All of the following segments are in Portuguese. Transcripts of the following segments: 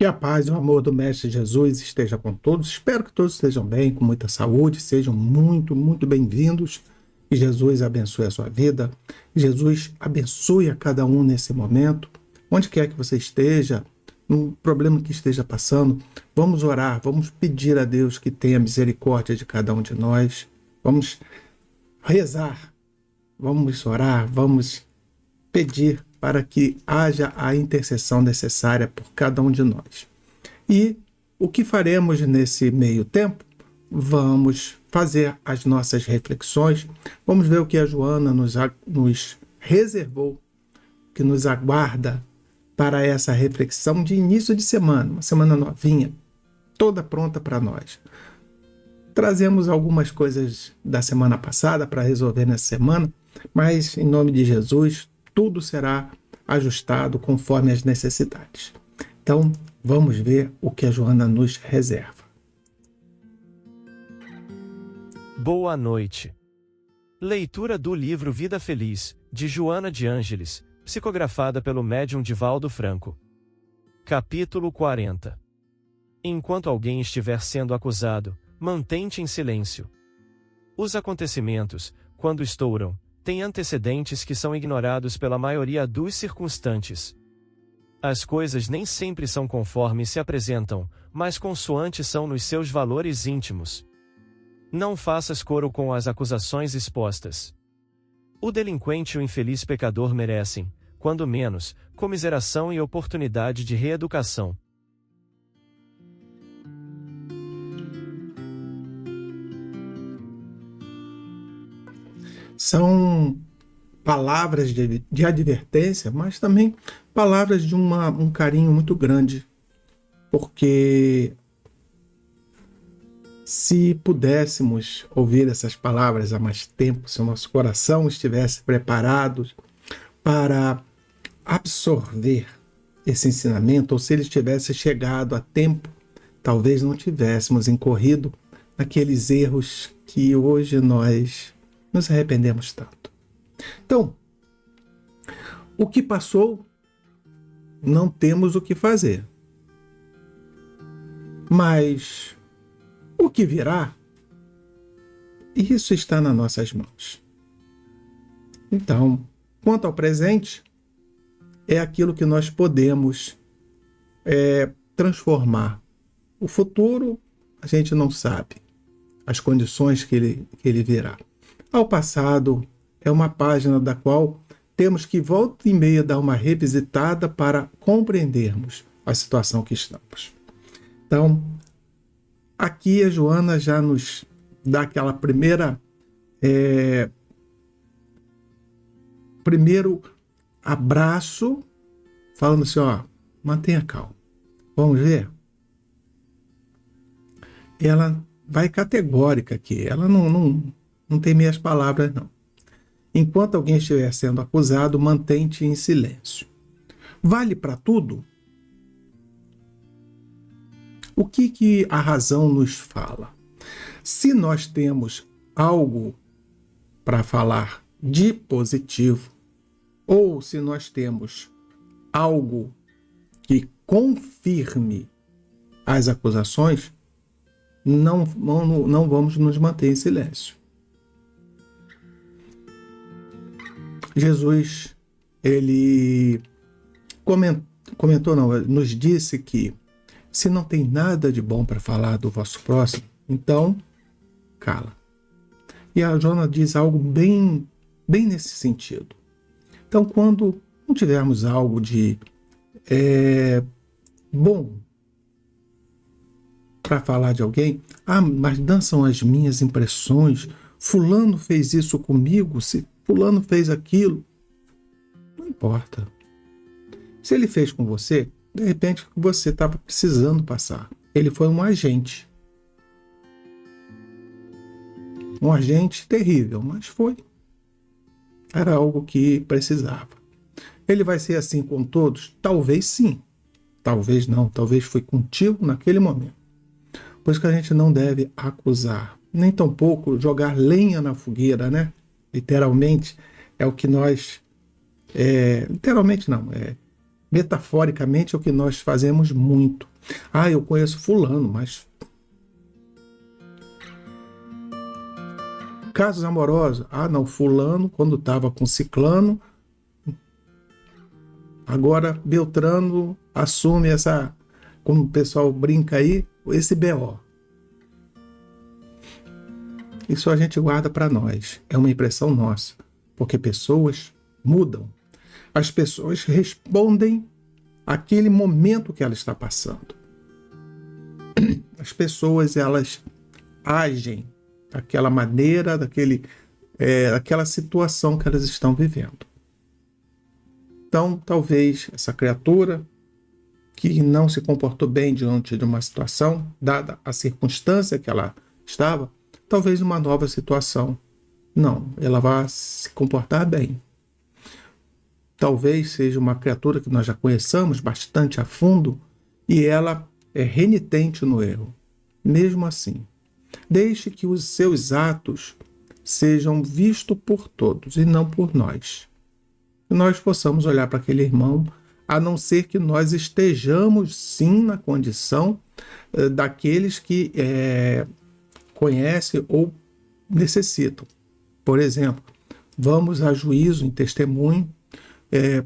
Que a paz e o amor do Mestre Jesus esteja com todos. Espero que todos estejam bem, com muita saúde, sejam muito, muito bem-vindos. Que Jesus abençoe a sua vida. Jesus abençoe a cada um nesse momento. Onde quer que você esteja, no problema que esteja passando, vamos orar, vamos pedir a Deus que tenha misericórdia de cada um de nós. Vamos rezar, vamos orar, vamos pedir para que haja a intercessão necessária por cada um de nós. E o que faremos nesse meio tempo? Vamos fazer as nossas reflexões, vamos ver o que a Joana nos reservou, que nos aguarda para essa reflexão de início de semana, uma semana novinha, toda pronta para nós. Trazemos algumas coisas da semana passada para resolver nessa semana, mas em nome de Jesus, tudo será ajustado conforme as necessidades. Então, vamos ver o que a Joana nos reserva. Boa noite. Leitura do livro Vida Feliz, de Joana de Ângeles, psicografada pelo médium Divaldo Franco. Capítulo 40. Enquanto alguém estiver sendo acusado, mantente em silêncio. Os acontecimentos, quando estouram, têm antecedentes que são ignorados pela maioria dos circunstantes. As coisas nem sempre são conforme se apresentam, mas consoante são nos seus valores íntimos. Não faças coro com as acusações expostas. O delinquente e o infeliz pecador merecem, quando menos, comiseração e oportunidade de reeducação. São palavras de advertência, mas também palavras de um carinho muito grande, porque se pudéssemos ouvir essas palavras há mais tempo, se o nosso coração estivesse preparado para absorver esse ensinamento, ou se ele tivesse chegado a tempo, talvez não tivéssemos incorrido naqueles erros que hoje nós nos arrependemos tanto. Então, o que passou, não temos o que fazer. Mas o que virá, isso está nas nossas mãos. Então, quanto ao presente, é aquilo que nós podemos transformar. O futuro, a gente não sabe as condições que ele virá. Ao passado, é uma página da qual temos que volta e meia dar uma revisitada para compreendermos a situação que estamos. Então, aqui a Joana já nos dá aquela primeiro abraço, falando assim, mantenha calma. Vamos ver? Ela vai categórica aqui, ela não tem meias palavras, não. Enquanto alguém estiver sendo acusado, mantente em silêncio. Vale para tudo? O que a razão nos fala? Se nós temos algo para falar de positivo, ou se nós temos algo que confirme as acusações, não vamos nos manter em silêncio. Jesus, ele nos disse que se não tem nada de bom para falar do vosso próximo, então cala. E a Joana diz algo bem nesse sentido. Então, quando não tivermos algo de bom para falar de alguém, mas não são as minhas impressões, fulano fez isso comigo, se fulano fez aquilo, não importa. Se ele fez com você, de repente você estava precisando passar. Ele foi um agente. Um agente terrível, mas foi. Era algo que precisava. Ele vai ser assim com todos? Talvez sim. Talvez não. Talvez foi contigo naquele momento. Por isso que a gente não deve acusar. Nem tampouco jogar lenha na fogueira, né? Literalmente é o que nós... literalmente não. Metaforicamente é o que nós fazemos muito. Ah, eu conheço fulano, mas... Casos amorosos. Ah, não, fulano, quando estava com ciclano, agora Beltrano assume essa, como o pessoal brinca aí, esse BO. Isso a gente guarda para nós. É uma impressão nossa. Porque pessoas mudam. As pessoas respondem àquele momento que ela está passando. As pessoas, elas agem daquela maneira, daquela situação que elas estão vivendo. Então, talvez essa criatura que não se comportou bem diante de uma situação, dada a circunstância que ela estava, talvez uma nova situação. Não, ela vai se comportar bem. Talvez seja uma criatura que nós já conheçamos bastante a fundo e ela é renitente no erro. Mesmo assim, deixe que os seus atos sejam vistos por todos e não por nós. Que nós possamos olhar para aquele irmão, a não ser que nós estejamos sim na condição daqueles que conhecem ou necessitam. Por exemplo, vamos a juízo em testemunho,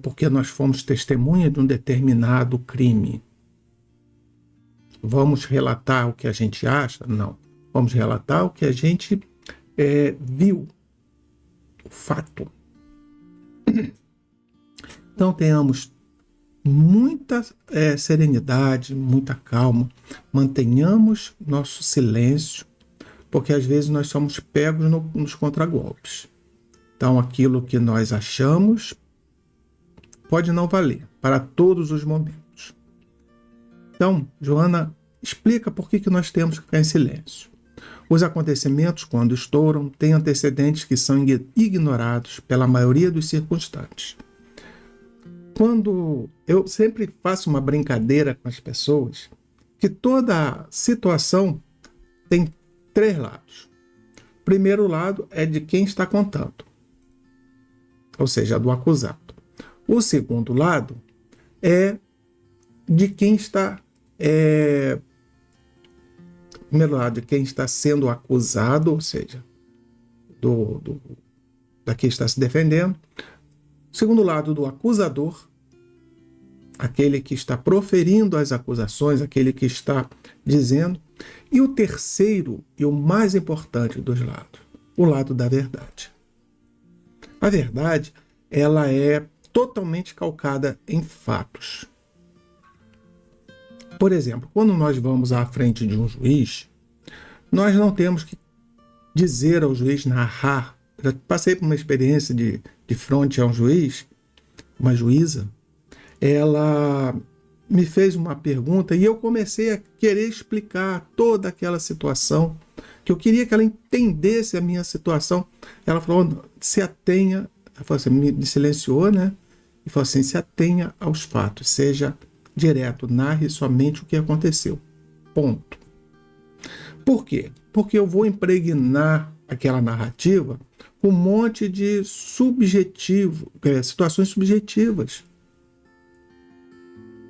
porque nós fomos testemunha de um determinado crime. Vamos relatar o que a gente acha? Não. Vamos relatar o que a gente viu, o fato. Então tenhamos muita serenidade, muita calma, mantenhamos nosso silêncio, porque às vezes nós somos pegos nos contragolpes. Então aquilo que nós achamos pode não valer para todos os momentos. Então, Joana explica por que nós temos que ficar em silêncio. Os acontecimentos, quando estouram, têm antecedentes que são ignorados pela maioria dos circunstantes. Quando eu sempre faço uma brincadeira com as pessoas, que toda situação tem 3 lados. O primeiro lado é de quem está contando, ou seja, do acusado. O segundo lado é de quem está... primeiro lado, de quem está sendo acusado, ou seja, da quem está se defendendo. Segundo lado, do acusador, aquele que está proferindo as acusações, aquele que está dizendo. E o terceiro, e o mais importante dos lados, o lado da verdade. A verdade, ela é totalmente calcada em fatos. Por exemplo, quando nós vamos à frente de um juiz, nós não temos que dizer ao juiz, narrar. Já passei por uma experiência de frente a um juiz, uma juíza, ela me fez uma pergunta e eu comecei a querer explicar toda aquela situação, que eu queria que ela entendesse a minha situação. Ela falou, se atenha, ela falou assim, me silenciou, né? E falou assim, se atenha aos fatos, seja direto, narre somente o que aconteceu. Ponto. Por quê? Porque eu vou impregnar aquela narrativa com um monte de situações subjetivas.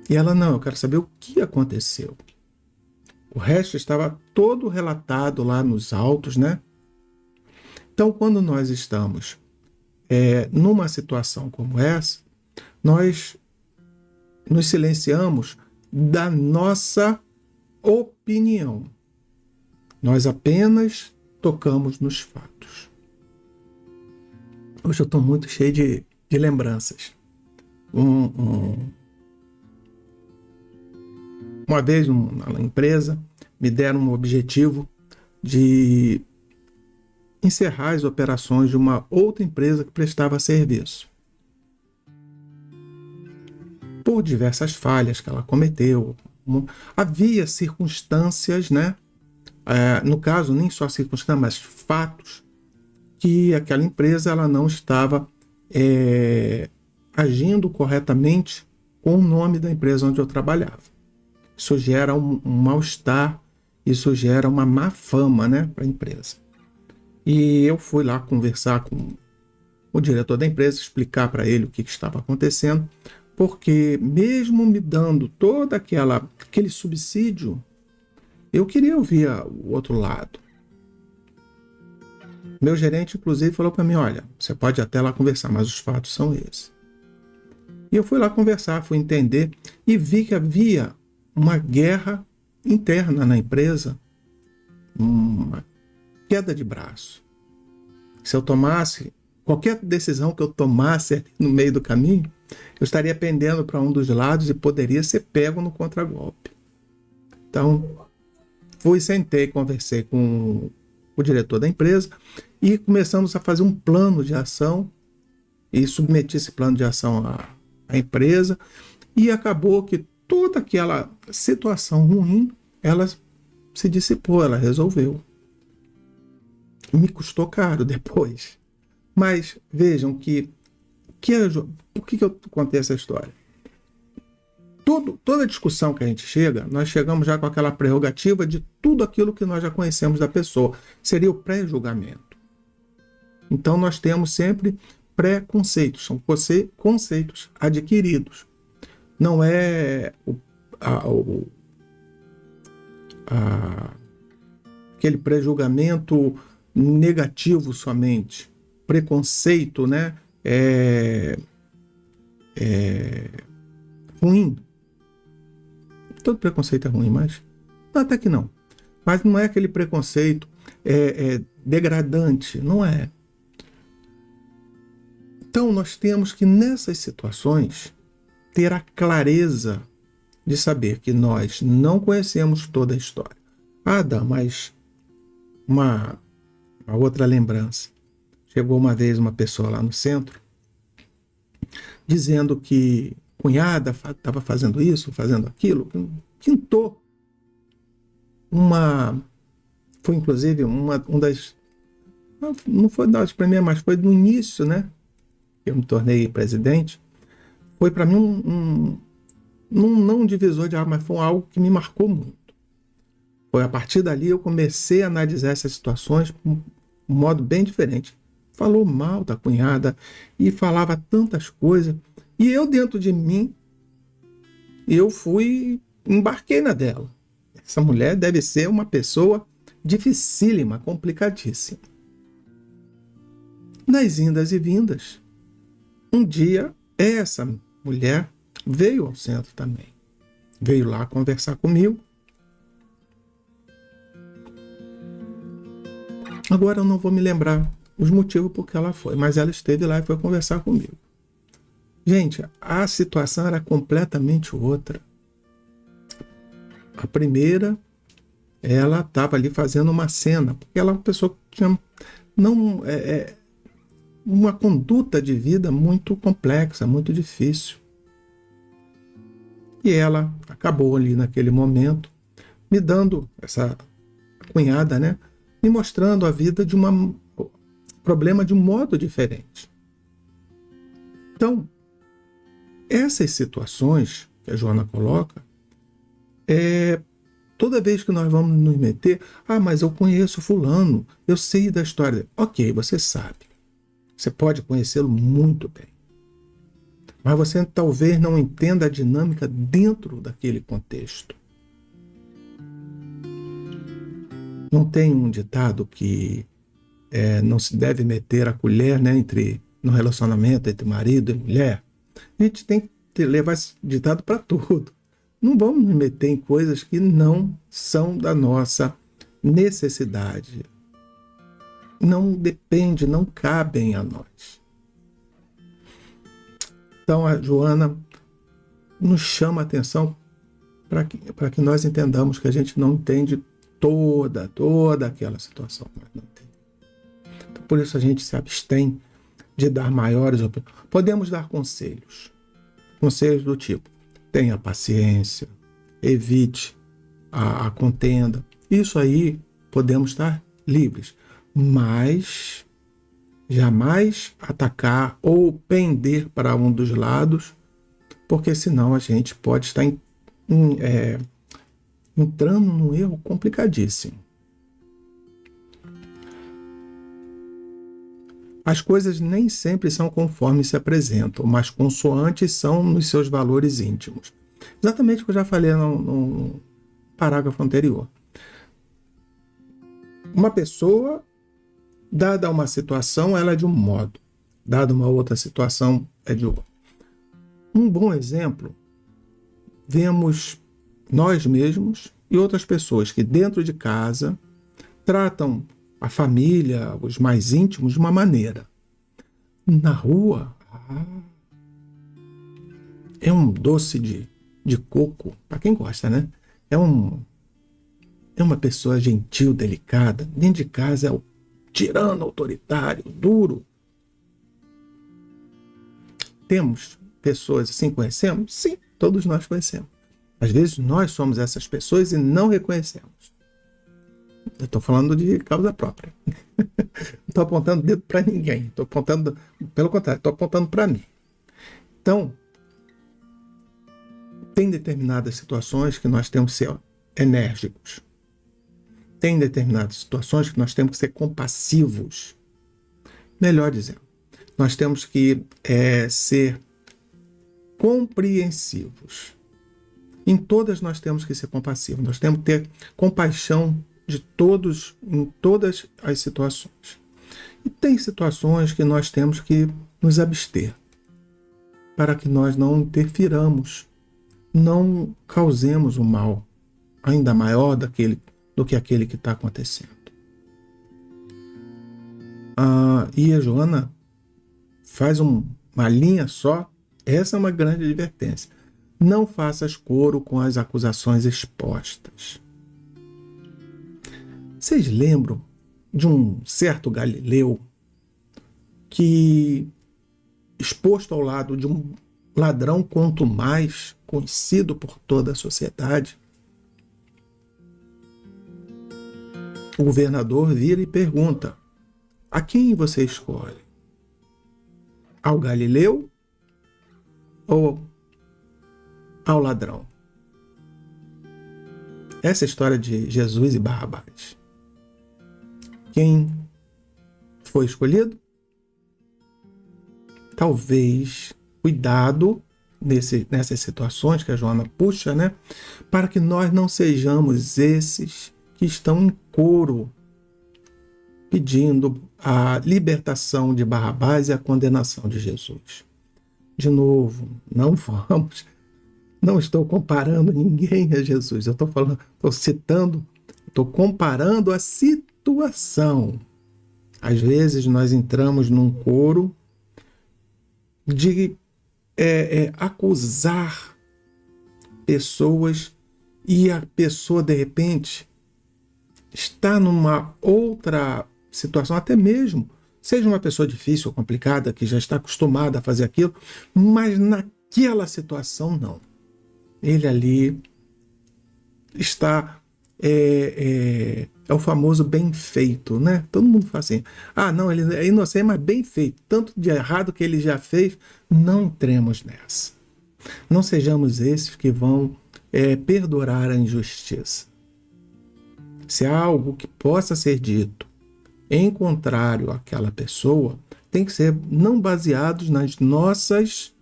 E ela, não, eu quero saber o que aconteceu. O resto estava todo relatado lá nos autos, né? Então, quando nós estamos numa situação como essa, nós nos silenciamos da nossa opinião. Nós apenas tocamos nos fatos. Hoje eu estou muito cheio de lembranças. Uma vez, na empresa, me deram um objetivo de encerrar as operações de uma outra empresa que prestava serviço. Por diversas falhas que ela cometeu. Havia circunstâncias, né? No caso, nem só circunstâncias, mas fatos, que aquela empresa ela não estava agindo corretamente com o nome da empresa onde eu trabalhava. Isso gera um mal-estar, isso gera uma má fama, né, para a empresa. E eu fui lá conversar com o diretor da empresa, explicar para ele o que estava acontecendo. Porque mesmo me dando todo aquele subsídio, eu queria ouvir o outro lado. Meu gerente, inclusive, falou para mim, olha, você pode até lá conversar, mas os fatos são esses. E eu fui lá conversar, fui entender e vi que havia uma guerra interna na empresa, uma queda de braço. Se eu tomasse, qualquer decisão que eu tomasse no meio do caminho, eu estaria pendendo para um dos lados e poderia ser pego no contragolpe. Então, sentei, conversei com o diretor da empresa e começamos a fazer um plano de ação e submeti esse plano de ação à empresa e acabou que toda aquela situação ruim, ela se dissipou, ela resolveu. Me custou caro depois. Mas vejam por que eu contei essa história? Toda discussão que a gente chega, nós chegamos já com aquela prerrogativa de tudo aquilo que nós já conhecemos da pessoa. Seria o pré-julgamento. Então nós temos sempre pré-conceitos, são conceitos adquiridos. Não é aquele pré-julgamento negativo somente. Preconceito, né? Ruim. Todo preconceito é ruim, mas até que não. Mas não é aquele preconceito degradante, não é. Então nós temos que nessas situações ter a clareza de saber que nós não conhecemos toda a história. Dá, mas uma outra lembrança. Chegou uma vez uma pessoa lá no centro dizendo que cunhada estava fazendo isso, fazendo aquilo, quintou foi inclusive um das, não foi das primeiras, mas foi no início, né, eu me tornei presidente, foi para mim não um divisor de água, mas foi algo que me marcou muito. Foi a partir dali eu comecei a analisar essas situações de um modo bem diferente. Falou mal da cunhada e falava tantas coisas. E eu, dentro de mim, embarquei na dela. Essa mulher deve ser uma pessoa dificílima, complicadíssima. Nas indas e vindas, um dia essa mulher veio ao centro também. Veio lá conversar comigo. Agora eu não vou me lembrar os motivos por que ela foi, mas ela esteve lá e foi conversar comigo. Gente, a situação era completamente outra. A primeira, ela estava ali fazendo uma cena, porque ela é uma pessoa que tinha uma conduta de vida muito complexa, muito difícil. E ela acabou ali naquele momento me dando, essa cunhada, né, me mostrando a vida de problema de um modo diferente. Então, essas situações que a Joana coloca, toda vez que nós vamos nos meter, mas eu conheço fulano, eu sei da história dele. Ok, você sabe. Você pode conhecê-lo muito bem. Mas você talvez não entenda a dinâmica dentro daquele contexto. Não tem um ditado que não se deve meter a colher, né, no relacionamento entre marido e mulher? A gente tem que levar esse ditado para tudo. Não vamos nos meter em coisas que não são da nossa necessidade. Não depende, não cabem a nós. Então a Joana nos chama a atenção para que nós entendamos que a gente não entende toda aquela situação. Mas não entende. Então, por isso a gente se abstém de dar maiores opiniões. Podemos dar conselhos. Conselhos do tipo: tenha paciência, evite a contenda. Isso aí podemos estar livres. Mas jamais atacar ou pender para um dos lados, porque senão a gente pode estar entrando num erro complicadíssimo. As coisas nem sempre são conforme se apresentam, mas consoantes são nos seus valores íntimos. Exatamente o que eu já falei no parágrafo anterior. Uma pessoa, dada uma situação, ela é de um modo. Dada uma outra situação, é de outro. Um bom exemplo, vemos nós mesmos e outras pessoas que dentro de casa tratam a família, os mais íntimos, de uma maneira. Na rua, é um doce de coco, para quem gosta, né? É uma pessoa gentil, delicada. Dentro de casa é o tirano, autoritário, duro. Temos pessoas assim, conhecemos? Sim, todos nós conhecemos. Às vezes nós somos essas pessoas e não reconhecemos. Eu estou falando de causa própria. Não estou apontando dedo para ninguém. Estou apontando, pelo contrário, estou apontando para mim. Então, tem determinadas situações que nós temos que ser enérgicos. Tem determinadas situações que nós temos que ser compassivos. Melhor dizendo, nós temos que ser compreensivos. Em todas nós temos que ser compassivos. Nós temos que ter compaixão de todos, em todas as situações. E tem situações que nós temos que nos abster, para que nós não interfiramos, não causemos um mal ainda maior do que aquele que está acontecendo. E a Joana faz uma linha só. Essa é uma grande advertência. Não faças coro com as acusações expostas. Vocês lembram de um certo Galileu que, exposto ao lado de um ladrão quanto mais conhecido por toda a sociedade, o governador vira e pergunta: a quem você escolhe? Ao Galileu ou ao ladrão? Essa é a história de Jesus e Barrabás. Quem foi escolhido? Talvez, cuidado nessas situações que a Joana puxa, né? Para que nós não sejamos esses que estão em coro pedindo a libertação de Barrabás e a condenação de Jesus. De novo, não estou comparando ninguém a Jesus. Eu estou citando, estou comparando a situação. Às vezes nós entramos num coro de acusar pessoas e a pessoa, de repente, está numa outra situação, até mesmo seja uma pessoa difícil ou complicada, que já está acostumada a fazer aquilo, mas naquela situação não. Ele ali está é o famoso bem feito, né? Todo mundo fala assim: não, ele é inocente, mas bem feito. Tanto de errado que ele já fez. Não entremos nessa. Não sejamos esses que vão perdurar a injustiça. Se há algo que possa ser dito em contrário àquela pessoa, tem que ser não baseados nas nossas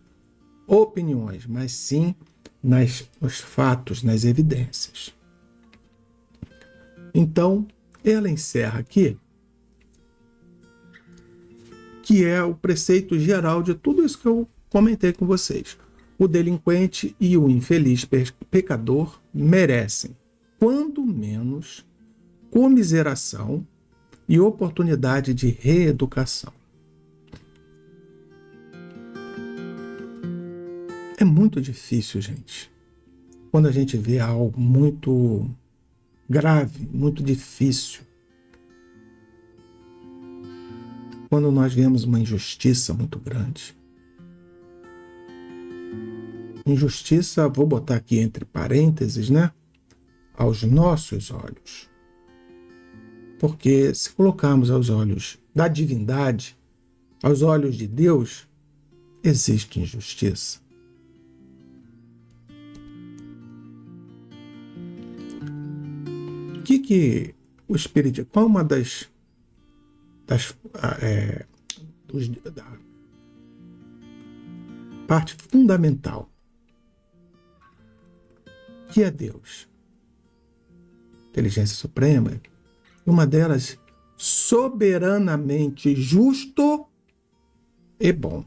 opiniões, mas sim nos fatos, nas evidências. Então, ela encerra aqui, que é o preceito geral de tudo isso que eu comentei com vocês. O delinquente e o infeliz pecador merecem, quando menos, comiseração e oportunidade de reeducação. É muito difícil, gente, quando a gente vê algo muito grave, muito difícil. Quando nós vemos uma injustiça muito grande. Injustiça, vou botar aqui entre parênteses, né? Aos nossos olhos. Porque se colocarmos aos olhos da divindade, aos olhos de Deus, existe injustiça. O Espírito, qual uma das da parte fundamental, que é Deus. Inteligência suprema, uma delas soberanamente justo e bom.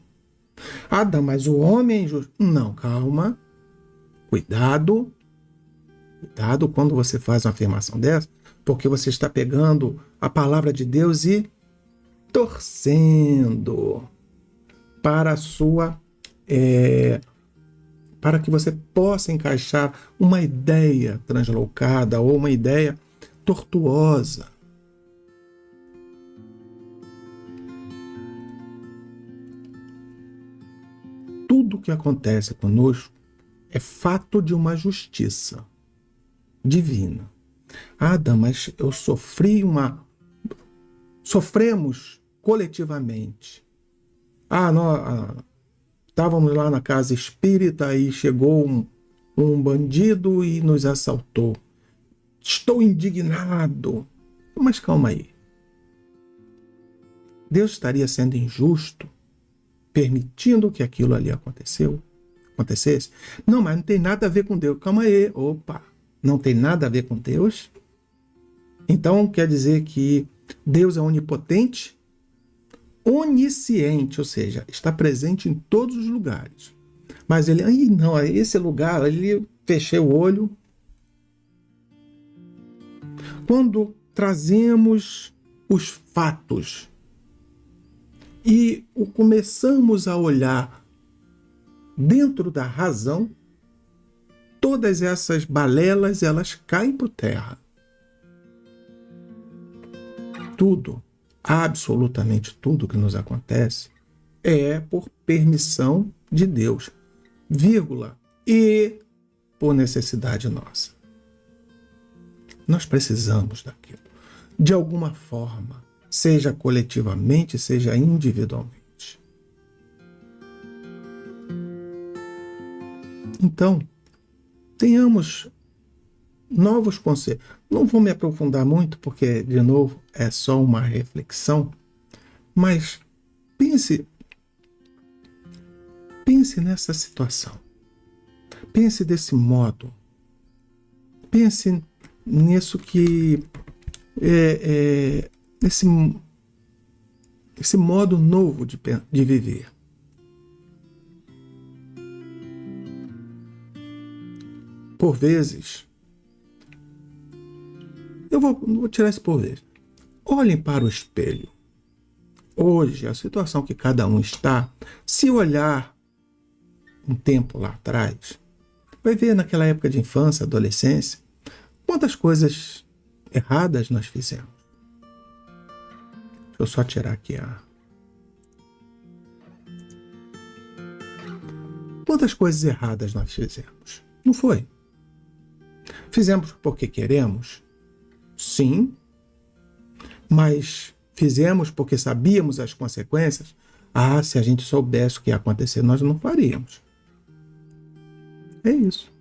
Adão, mas o homem é injusto. Não, calma. Cuidado quando você faz uma afirmação dessa, porque você está pegando a palavra de Deus e torcendo para a sua para que você possa encaixar uma ideia translocada ou uma ideia tortuosa. Tudo que acontece conosco é fato de uma justiça divina. Adão, mas eu sofremos coletivamente. Nós estávamos lá na casa espírita e chegou um bandido e nos assaltou. Estou indignado. Mas calma aí. Deus estaria sendo injusto permitindo que aquilo ali acontecesse? Não, mas não tem nada a ver com Deus. Calma aí. Opa, não tem nada a ver com Deus? Então quer dizer que Deus é onipotente? Onisciente, ou seja, está presente em todos os lugares. Mas ele, esse lugar, ele fechei o olho. Quando trazemos os fatos e começamos a olhar dentro da razão, todas essas balelas, elas caem por terra. Tudo, absolutamente tudo que nos acontece é por permissão de Deus, e por necessidade nossa. Nós precisamos daquilo, de alguma forma, seja coletivamente, seja individualmente. Então, tenhamos novos conceitos. Não vou me aprofundar muito, porque, de novo, é só uma reflexão, mas pense nessa situação. Pense desse modo. Pense nisso que esse modo novo de viver. Por vezes, eu vou tirar esse por vezes. Olhem para o espelho. Hoje, a situação que cada um está, se olhar um tempo lá atrás, vai ver naquela época de infância, adolescência, quantas coisas erradas nós fizemos. Deixa eu só tirar aqui Quantas coisas erradas nós fizemos? Não foi? Fizemos porque queremos? Sim. Mas fizemos porque sabíamos as consequências? Se a gente soubesse o que ia acontecer, nós não faríamos. É isso.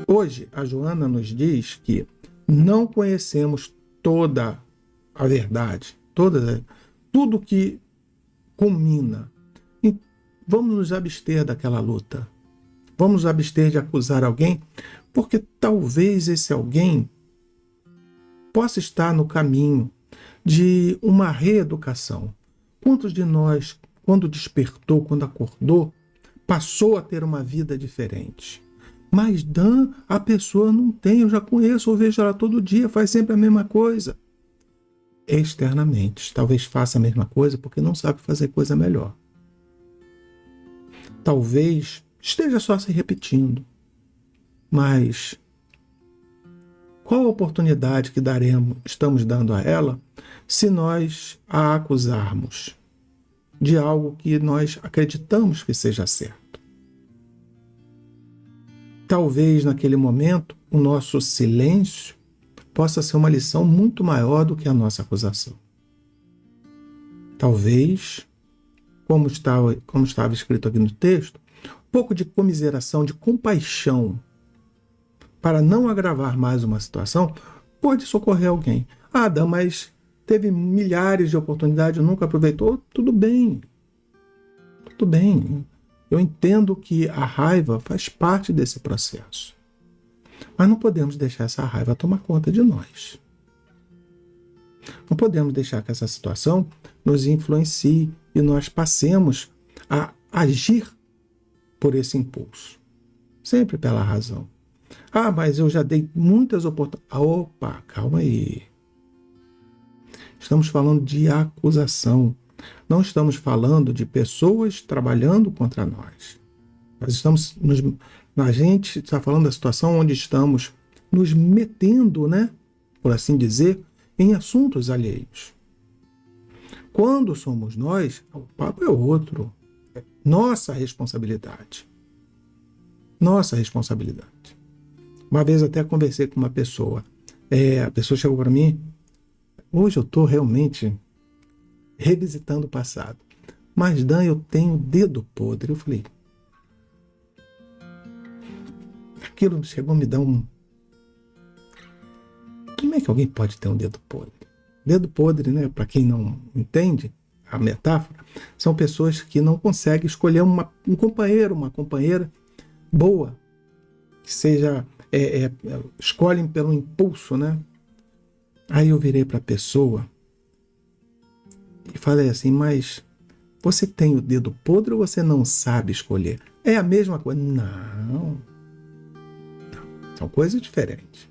Hoje, a Joana nos diz que não conhecemos toda a verdade, tudo que culmina. E vamos nos abster daquela luta. Vamos nos abster de acusar alguém, porque talvez esse alguém possa estar no caminho de uma reeducação. Quantos de nós, quando despertou, quando acordou, passou a ter uma vida diferente? Mas a pessoa não tem, eu já conheço, eu vejo ela todo dia, faz sempre a mesma coisa. Externamente, talvez faça a mesma coisa porque não sabe fazer coisa melhor. Talvez esteja só se repetindo. Mas qual a oportunidade que estamos dando a ela se nós a acusarmos de algo que nós acreditamos que seja certo? Talvez naquele momento o nosso silêncio possa ser uma lição muito maior do que a nossa acusação. Talvez, como estava escrito aqui no texto, um pouco de comiseração, de compaixão, para não agravar mais uma situação, pode socorrer alguém. Adão, mas teve milhares de oportunidades, nunca aproveitou, tudo bem. Tudo bem. Eu entendo que a raiva faz parte desse processo. Mas não podemos deixar essa raiva tomar conta de nós. Não podemos deixar que essa situação nos influencie e nós passemos a agir por esse impulso. Sempre pela razão. Ah, mas eu já dei muitas oportunidades. Opa, calma aí. Estamos falando de acusação. Não estamos falando de pessoas trabalhando contra nós. A gente está falando da situação onde estamos nos metendo, por assim dizer, em assuntos alheios. Quando somos nós, o papo é outro. É nossa responsabilidade. Nossa responsabilidade. Uma vez até conversei com uma pessoa. A pessoa chegou para mim. Hoje eu estou realmente revisitando o passado. Mas, Dan, eu tenho dedo podre. Eu falei... Aquilo chegou a me dar um... Como é que alguém pode ter um dedo podre? Dedo podre, para quem não entende a metáfora, são pessoas que não conseguem escolher um companheiro, uma companheira boa, que seja... escolhem pelo impulso, Aí eu virei para a pessoa e falei assim, mas você tem o dedo podre ou você não sabe escolher? É a mesma coisa? Não. São coisas diferentes.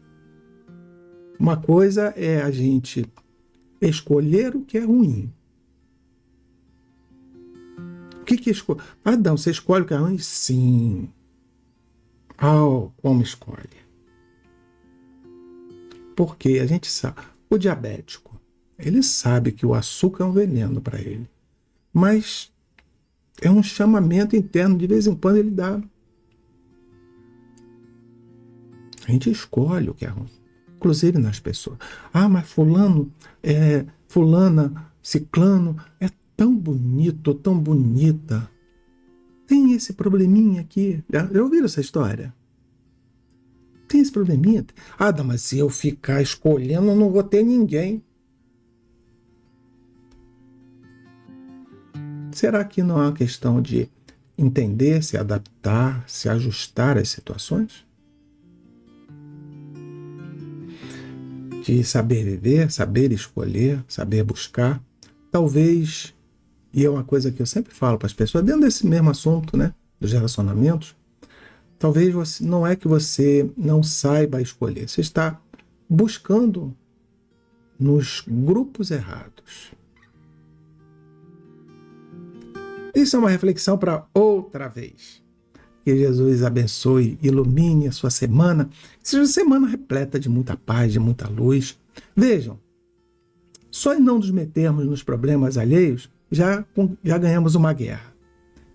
Uma coisa é a gente escolher o que é ruim. O que escolhe? Adão, você escolhe o que é ruim? Sim. Como escolhe? Porque a gente sabe, o diabético, ele sabe que o açúcar é um veneno para ele. Mas é um chamamento interno, de vez em quando ele dá. A gente escolhe o que é ruim. Inclusive nas pessoas. Ah, mas fulano, fulana, ciclano, é tão bonito, tão bonita. Tem esse probleminha aqui. Já ouviram essa história? Tem esse probleminha. Ah, mas se eu ficar escolhendo, eu não vou ter ninguém. Será que não é uma questão de entender, se adaptar, se ajustar às situações? De saber viver, saber escolher, saber buscar. Talvez, e é uma coisa que eu sempre falo para as pessoas, dentro desse mesmo assunto, dos relacionamentos, talvez não é que você não saiba escolher, você está buscando nos grupos errados. Isso é uma reflexão para outra vez. Que Jesus abençoe, ilumine a sua semana. Que seja uma semana repleta de muita paz, de muita luz. Vejam, só em não nos metermos nos problemas alheios, já ganhamos uma guerra.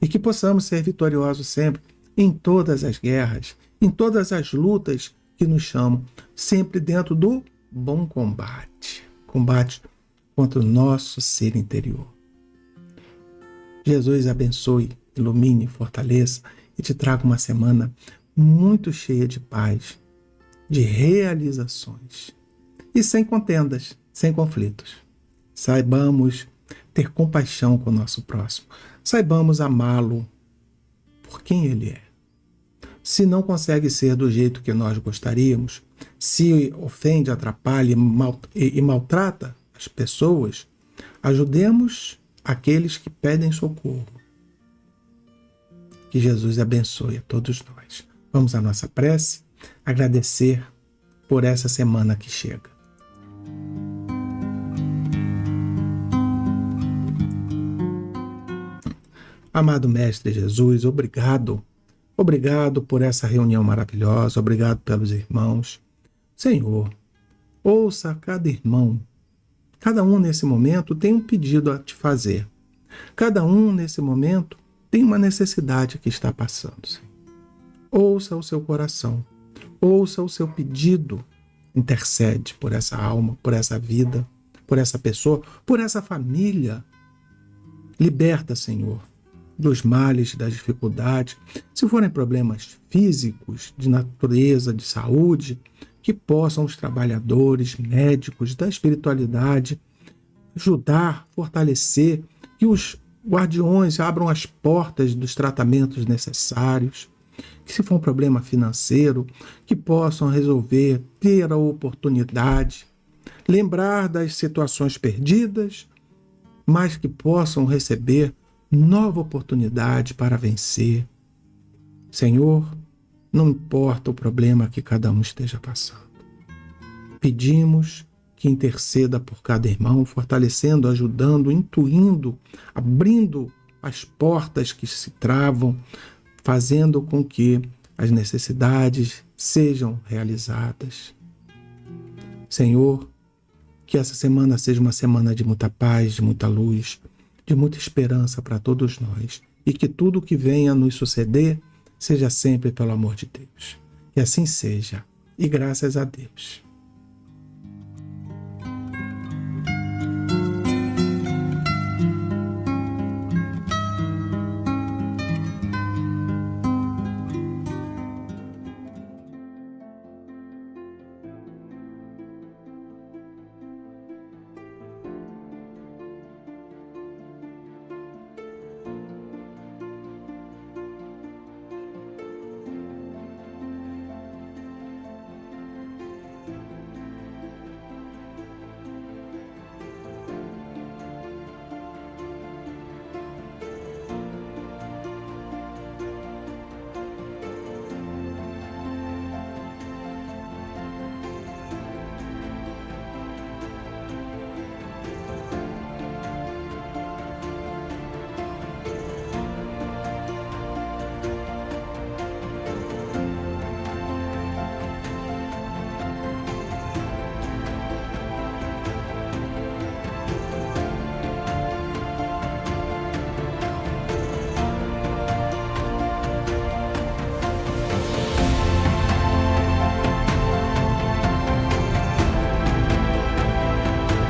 E que possamos ser vitoriosos sempre, em todas as guerras, em todas as lutas que nos chamam, sempre dentro do bom combate. Combate contra o nosso ser interior. Jesus abençoe, ilumine, fortaleça e te traga uma semana muito cheia de paz, de realizações e sem contendas, sem conflitos. Saibamos ter compaixão com o nosso próximo. Saibamos amá-lo por quem ele é. Se não consegue ser do jeito que nós gostaríamos, se ofende, atrapalha e maltrata as pessoas, ajudemos aqueles que pedem socorro. Que Jesus abençoe a todos nós. Vamos à nossa prece, agradecer por essa semana que chega. Amado Mestre Jesus, obrigado. Obrigado por essa reunião maravilhosa, obrigado pelos irmãos. Senhor, ouça cada irmão. Cada um nesse momento tem um pedido a te fazer. Cada um nesse momento tem uma necessidade que está passando. Senhor. Ouça o seu coração. Ouça o seu pedido. Intercede por essa alma, por essa vida, por essa pessoa, por essa família. Liberta, Senhor, dos males, das dificuldades. Se forem problemas físicos, de natureza, de saúde, que possam os trabalhadores, médicos da espiritualidade ajudar, fortalecer, que os guardiões abram as portas dos tratamentos necessários, que se for um problema financeiro, que possam resolver, ter a oportunidade, lembrar das situações perdidas, mas que possam receber nova oportunidade para vencer. Senhor, não importa o problema que cada um esteja passando. Pedimos que interceda por cada irmão, fortalecendo, ajudando, intuindo, abrindo as portas que se travam, fazendo com que as necessidades sejam realizadas. Senhor, que essa semana seja uma semana de muita paz, de muita luz, de muita esperança para todos nós, e que tudo que venha a nos suceder seja sempre pelo amor de Deus. E assim seja, e graças a Deus.